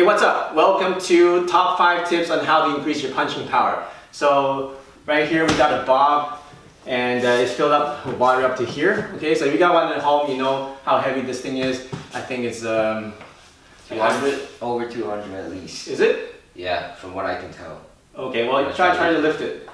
what's up? Welcome to top 5 tips on how to increase your punching power. So right here we got a bob and it's filled up with water up to here. Okay, so if you got one at home, you know how heavy this thing is. I think it's 200, over 200 at least. Is it? Yeah, from what I can tell. Okay, well try to lift it.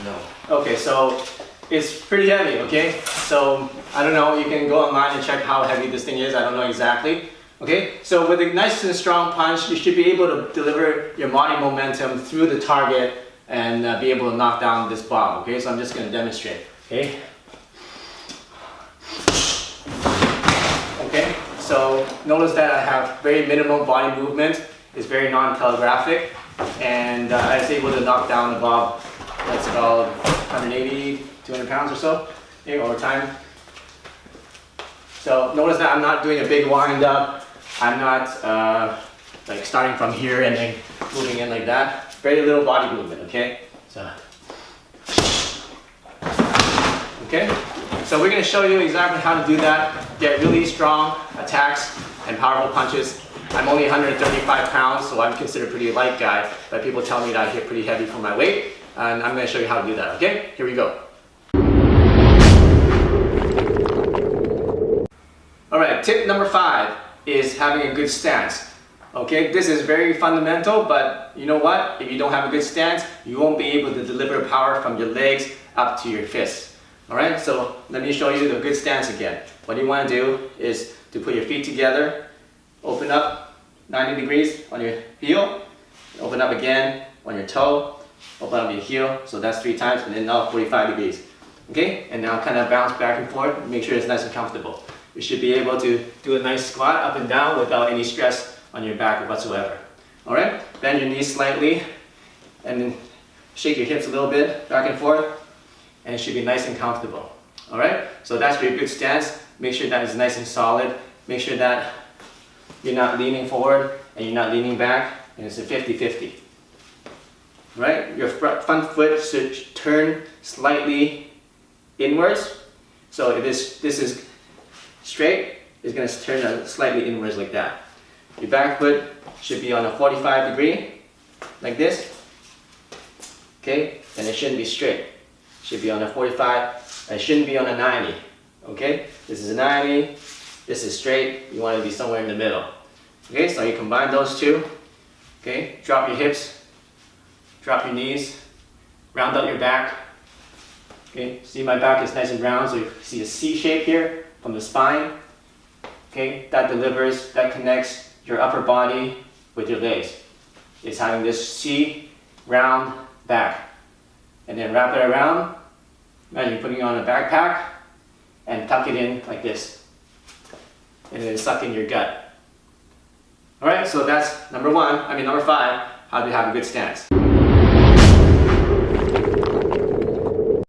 No. Okay, so it's pretty heavy, okay? So, I don't know, you can go online and check how heavy this thing is, I don't know exactly. Okay, so with a nice and strong punch, you should be able to deliver your body momentum through the target and be able to knock down this bob, okay? So I'm just going to demonstrate, okay? Okay, so notice that I have very minimal body movement, it's very non-telegraphic, and I was able to knock down the bob. That's about 180, 200 pounds or so, okay, over time. So notice that I'm not doing a big wind up. I'm not like starting from here and then moving in like that. Very little body movement, okay? So, okay? So we're gonna show you exactly how to do that. Get really strong attacks and powerful punches. I'm only 135 pounds, so I'm considered a pretty light guy, but people tell me that I hit pretty heavy for my weight, and I'm gonna show you how to do that, okay? Here we go. Alright, tip number 5 is having a good stance. Okay, this is very fundamental, but you know what? If you don't have a good stance, you won't be able to deliver power from your legs up to your fists. Alright, so let me show you the good stance again. What you want to do is to put your feet together, open up 90 degrees on your heel, open up again on your toe, open up your heel, so that's 3 times, and then now 45 degrees. Okay, and now kind of bounce back and forth, make sure it's nice and comfortable. You should be able to do a nice squat up and down without any stress on your back whatsoever. Alright, bend your knees slightly, and then shake your hips a little bit, back and forth, and it should be nice and comfortable. Alright, so that's your good stance. Make sure that is nice and solid. Make sure that you're not leaning forward and you're not leaning back, and it's a 50-50. Right? Your front foot should turn slightly inwards. So if this is straight, it's going to turn slightly inwards like that. Your back foot should be on a 45 degree, like this. Okay? And it shouldn't be straight. It should be on a 45, and it shouldn't be on a 90. Okay? This is a 90, this is straight, you want to be somewhere in the middle. Okay, so you combine those two. Okay, drop your hips, drop your knees, round out your back. Okay, see my back is nice and round, so you see a C shape here from the spine. Okay, that delivers, that connects your upper body with your legs. It's having this C round back. And then wrap it around. Imagine putting on a backpack and tuck it in like this. And then suck in your gut. Alright, so that's number 5, how to have a good stance.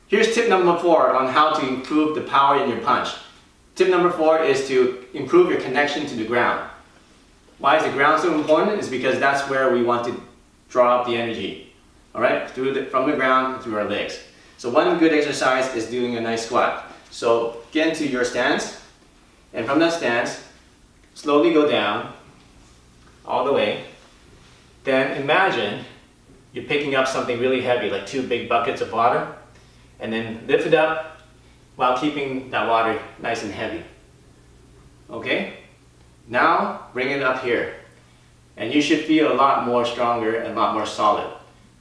Here's tip number 4 on how to improve the power in your punch. Tip number 4 is to improve your connection to the ground. Why is the ground so important? It's because that's where we want to draw up the energy. Alright, from the ground through our legs. So one good exercise is doing a nice squat. So get into your stance, and from that stance, slowly go down, all the way. Then imagine you're picking up something really heavy, like 2 big buckets of water, and then lift it up while keeping that water nice and heavy. Okay? Now bring it up here, and you should feel a lot more stronger and a lot more solid.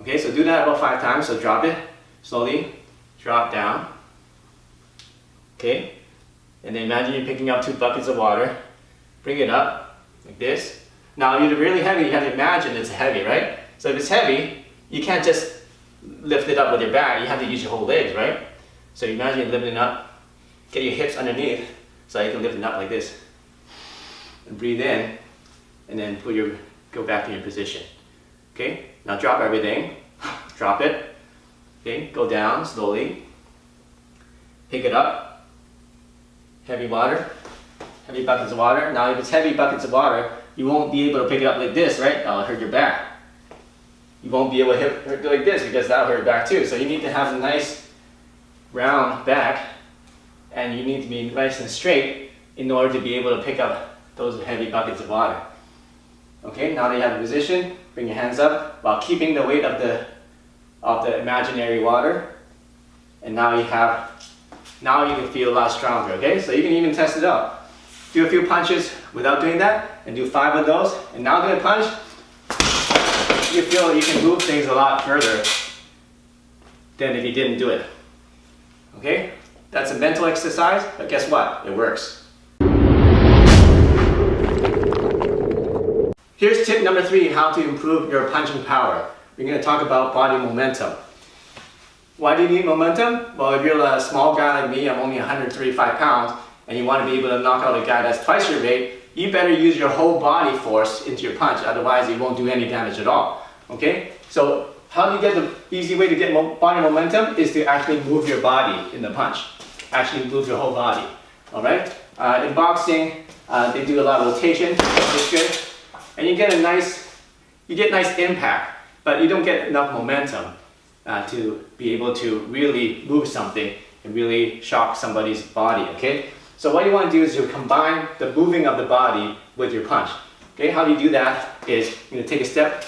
Okay, so do that about 5 times. So drop it slowly, drop down. Okay, and then imagine you're picking up 2 buckets of water, bring it up like this. Now if you're really heavy, you have to imagine it's heavy, right? So if it's heavy, you can't just lift it up with your back, you have to use your whole legs, right? So imagine you're lifting it up, get your hips underneath so you can lift it up like this. And breathe in, and then go back to your position. Okay, now drop everything, drop it. Okay, go down slowly, pick it up, heavy water, heavy buckets of water. Now if it's heavy buckets of water, you won't be able to pick it up like this, right? That'll hurt your back. You won't be able to hit it like this because that'll hurt your back too. So you need to have a nice round back, and you need to be nice and straight in order to be able to pick up those heavy buckets of water. Okay, now that you have the position, bring your hands up while keeping the weight of the imaginary water. And now you can feel a lot stronger, okay? So you can even test it out. Do a few punches without doing that, and do 5 of those, and now do a punch. You feel you can move things a lot further than if you didn't do it. Okay? That's a mental exercise, but guess what? It works. Here's tip number 3, how to improve your punching power. We're going to talk about body momentum. Why do you need momentum? Well, if you're a small guy like me, I'm only 135 pounds, and you want to be able to knock out a guy that's twice your weight, you better use your whole body force into your punch, otherwise it won't do any damage at all. Okay? So how do you get the easy way to get body momentum is to actually move your body in the punch. Actually move your whole body. Alright? In boxing, they do a lot of rotation, which is good. And you get nice impact, but you don't get enough momentum to be able to really move something and really shock somebody's body, okay? So what you want to do is you combine the moving of the body with your punch. Okay, how do you do that is you're going to take a step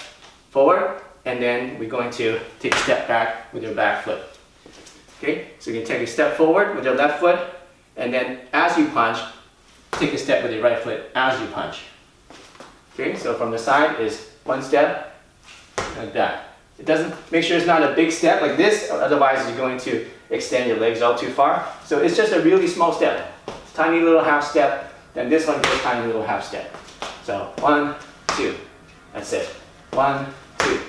forward, and then we're going to take a step back with your back foot. Okay, so you can take a step forward with your left foot, and then as you punch, take a step with your right foot as you punch. Okay, so from the side is 1 step, like that. It doesn't, make sure it's not a big step like this, otherwise you're going to extend your legs out too far. So it's just a really small step. Tiny little half step, then this one is a tiny little half step. So 1, 2, that's it. 1, 2.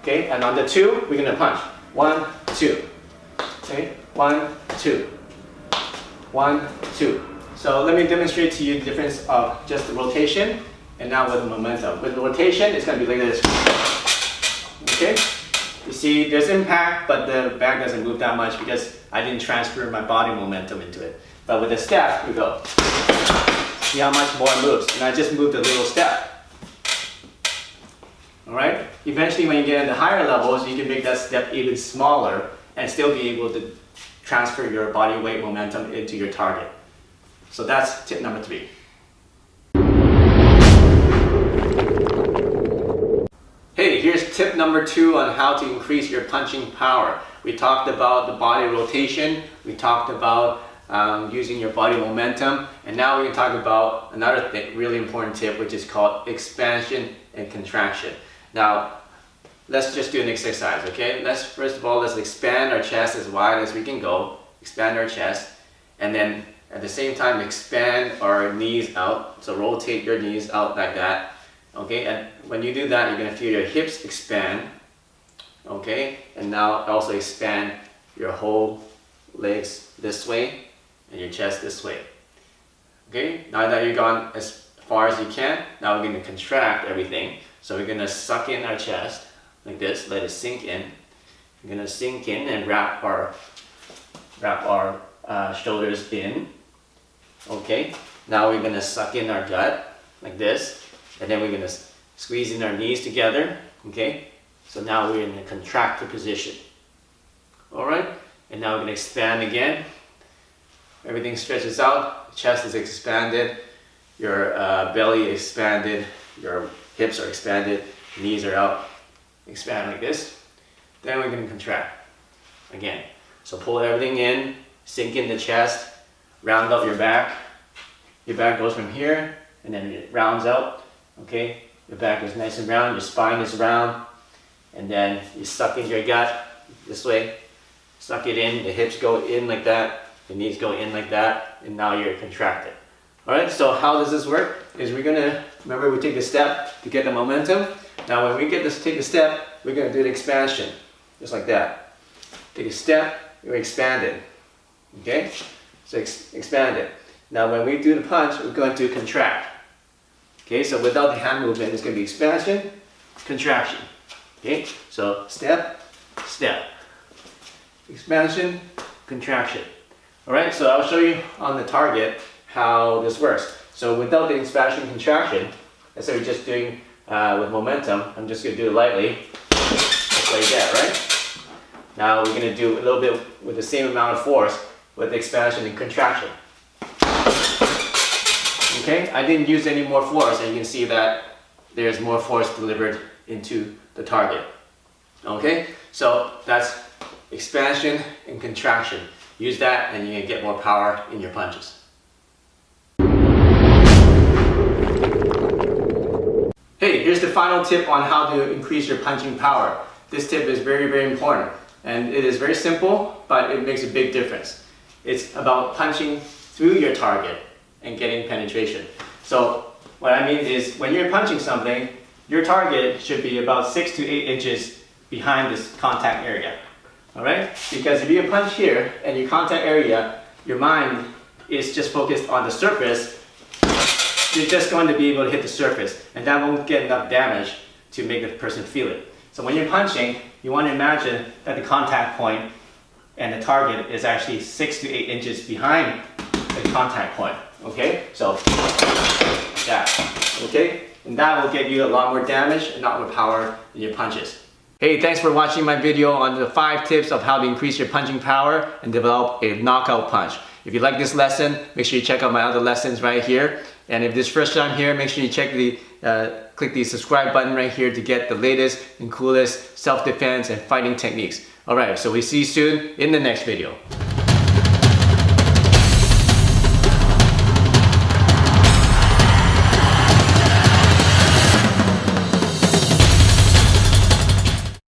Okay, and on the 2, we're gonna punch. 1, 2. Okay, 1, 2. 1, 2. So let me demonstrate to you the difference of just the rotation and now with the momentum. With the rotation, it's gonna be like this. Okay, you see there's impact, but the bag doesn't move that much because I didn't transfer my body momentum into it. But with a step, we go. See how much more it moves. And I just moved a little step. Alright? Eventually when you get into higher levels, you can make that step even smaller and still be able to transfer your body weight momentum into your target. So that's tip number 3. Hey, here's tip number 2 on how to increase your punching power. We talked about the body rotation. We talked about using your body momentum, and now we can talk about another thing, really important tip, which is called expansion and contraction. Now let's just do an exercise, okay? First of all, let's expand our chest as wide as we can go, expand our chest, and then at the same time expand our knees out. So rotate your knees out like that, okay? And when you do that, you're going to feel your hips expand, okay? And now also expand your whole legs this way and your chest this way. Okay, now that you've gone as far as you can, now we're going to contract everything. So we're going to suck in our chest like this, let it sink in. We're going to sink in and wrap our shoulders in. Okay, now we're going to suck in our gut like this, and then we're going to squeeze in our knees together. Okay, so now we're in a contracted position. Alright, and now we're going to expand again. Everything stretches out, chest is expanded, your belly expanded, your hips are expanded, knees are out, expand like this. Then we're going to contract again. So pull everything in, sink in the chest, round out your back. Your back goes from here and then it rounds out. Okay, your back is nice and round, your spine is round, and then you suck in your gut this way, suck it in, the hips go in like that. The knees go in like that, and now you're contracted. Alright, so how does this work? Is we're gonna, remember we take a step to get the momentum. Now when we take a step, we're gonna do the expansion, just like that. Take a step, we're expanded. Okay? So expand it. Now when we do the punch, we're going to contract. Okay, so without the hand movement, it's gonna be expansion, contraction. Okay, so step, step. Expansion, contraction. Alright, so I'll show you on the target how this works. So without the expansion contraction, let's say we're just doing with momentum, I'm just going to do it lightly, just like that, right? Now we're going to do a little bit with the same amount of force with expansion and contraction. Okay, I didn't use any more force, and you can see that there's more force delivered into the target. Okay, so that's expansion and contraction. Use that and you can get more power in your punches. Hey, here's the final tip on how to increase your punching power. This tip is very, very important. And it is very simple, but it makes a big difference. It's about punching through your target and getting penetration. So what I mean is when you're punching something, your target should be about 6 to 8 inches behind this contact area. Alright? Because if you punch here and your contact area, your mind is just focused on the surface, you're just going to be able to hit the surface, and that won't get enough damage to make the person feel it. So when you're punching, you want to imagine that the contact point and the target is actually 6 to 8 inches behind the contact point. Okay? So, like that. Okay? And that will get you a lot more damage and a lot more power in your punches. Hey, thanks for watching my video on the 5 tips of how to increase your punching power and develop a knockout punch. If you like this lesson, make sure you check out my other lessons right here. And if this is first time here, make sure you check click the subscribe button right here to get the latest and coolest self-defense and fighting techniques. Alright, so we see you soon in the next video.